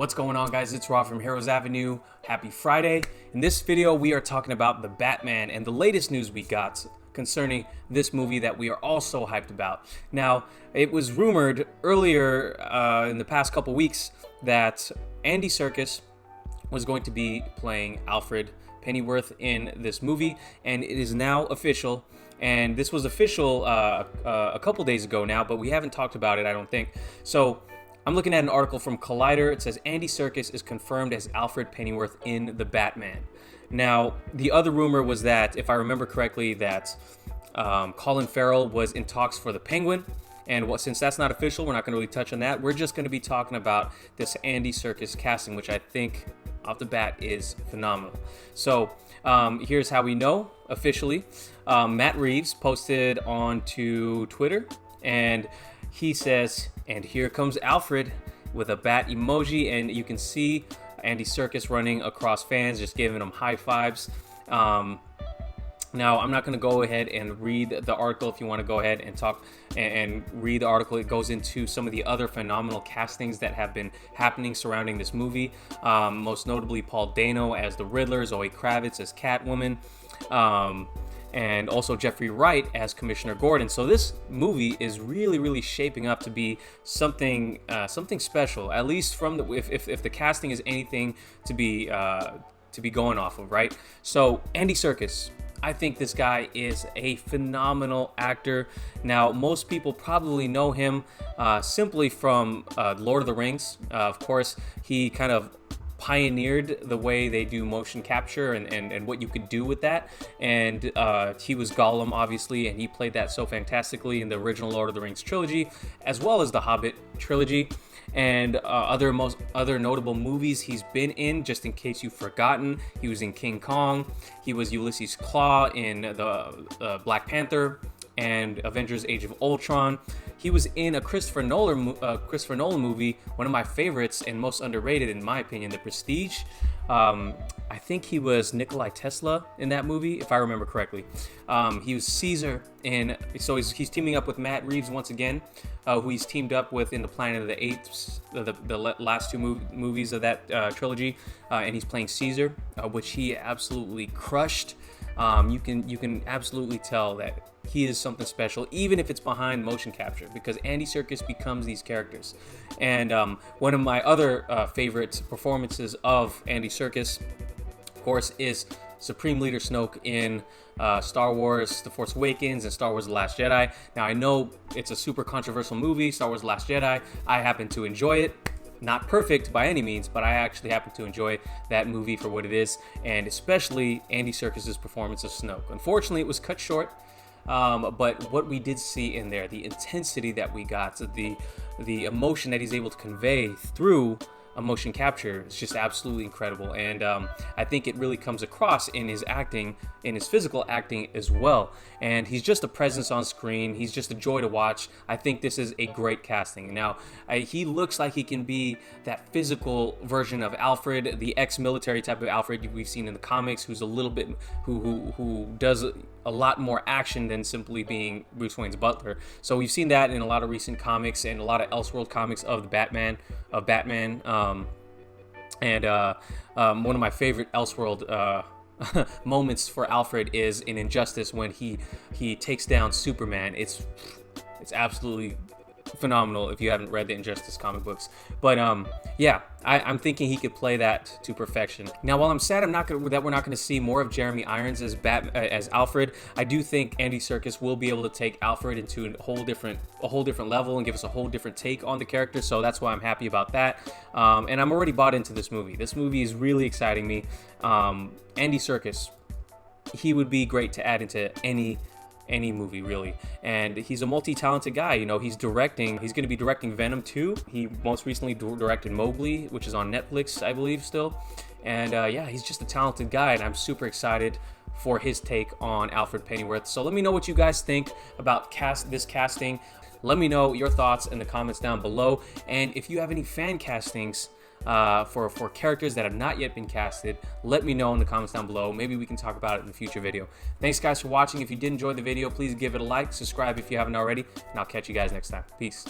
What's going on, guys? It's Rob from Heroes Avenue. Happy Friday. In this video, we are talking about the Batman and the latest news we got concerning this movie that we are all so hyped about. Now, it was rumored earlier in the past couple weeks that Andy Serkis was going to be playing Alfred Pennyworth in this movie, and it is now official. And this was official a couple days ago now, but we haven't talked about it, I don't think. So I'm looking at an article from Collider. It says Andy Serkis is confirmed as Alfred Pennyworth in The Batman. Now, the other rumor was that, if I remember correctly, that Colin Farrell was in talks for the Penguin. And since that's not official, we're not going to really touch on that. We're just going to be talking about this Andy Serkis casting, which I think off the bat is phenomenal. So here's how we know officially. Matt Reeves posted onto Twitter, and he says, "And here comes Alfred," with a bat emoji, and you can see Andy Serkis running across fans, just giving them high fives. Now, I'm not going to go ahead and read the article. If you want to go ahead and talk and read the article, it goes into some of the other phenomenal castings that have been happening surrounding this movie. Most notably, Paul Dano as the Riddler, Zoe Kravitz as Catwoman, and also Jeffrey Wright as Commissioner Gordon. So this movie is really shaping up to be something special, at least from the if the casting is anything to be going off of, right? So Andy Serkis, I think this guy is a phenomenal actor. Now, most people probably know him simply from Lord of the Rings. Of course, he kind of pioneered the way they do motion capture and what you could do with that. And he was Gollum, obviously, and he played that so fantastically in the original Lord of the Rings trilogy, as well as the Hobbit trilogy. And other notable movies he's been in, just in case you've forgotten, he was in King Kong, he was Ulysses Claw in the Black Panther and Avengers Age of Ultron. He was in a Christopher Nolan movie, one of my favorites and most underrated in my opinion, The Prestige. I think he was Nikolai Tesla in that movie, if I remember correctly. He was Caesar so he's teaming up with Matt Reeves once again, who he's teamed up with in the Planet of the Apes, the last two movies of that trilogy, and he's playing Caesar, which he absolutely crushed. You can absolutely tell that he is something special, even if it's behind motion capture, because Andy Serkis becomes these characters. And one of my other favorite performances of Andy Serkis, of course, is Supreme Leader Snoke in Star Wars The Force Awakens and Star Wars The Last Jedi. Now, I know it's a super controversial movie, Star Wars The Last Jedi. I happen to enjoy it. Not perfect by any means, but I actually happen to enjoy that movie for what it is, and especially Andy Serkis' performance of Snoke. Unfortunately, it was cut short, but what we did see in there, the intensity that we got, the emotion that he's able to convey through a motion capture is just absolutely incredible. And I think it really comes across in his acting, in his physical acting as well. And he's just a presence on screen. He's just a joy to watch. I think this is a great casting. Now, he looks like he can be that physical version of Alfred, the ex-military type of Alfred we've seen in the comics, who's a little bit, who does a lot more action than simply being Bruce Wayne's butler. So we've seen that in a lot of recent comics and a lot of Elseworld comics of the Batman, and one of my favorite Elseworld moments for Alfred is in Injustice when he takes down Superman. It's absolutely phenomenal if you haven't read the Injustice comic books. But yeah, I'm thinking he could play that to perfection. Now, while I'm sad that we're not going to see more of Jeremy Irons as Alfred, I do think Andy Serkis will be able to take Alfred into a whole different level and give us a whole different take on the character. So that's why I'm happy about that. And I'm already bought into this movie. This movie is really exciting me. Andy Serkis, he would be great to add into any movie, really. And he's a multi-talented guy. You know, he's going to be directing Venom 2. He most recently directed Mowgli, which is on Netflix, I believe, still. And yeah, he's just a talented guy, and I'm super excited for his take on Alfred Pennyworth. So let me know what you guys think about this casting. Let me know your thoughts in the comments down below. And if you have any fan castings for characters that have not yet been casted, let me know in the comments down below. Maybe we can talk about it in a future video. Thanks guys for watching. If you did enjoy the video, please give it a like, subscribe if you haven't already, and I'll catch you guys next time. Peace.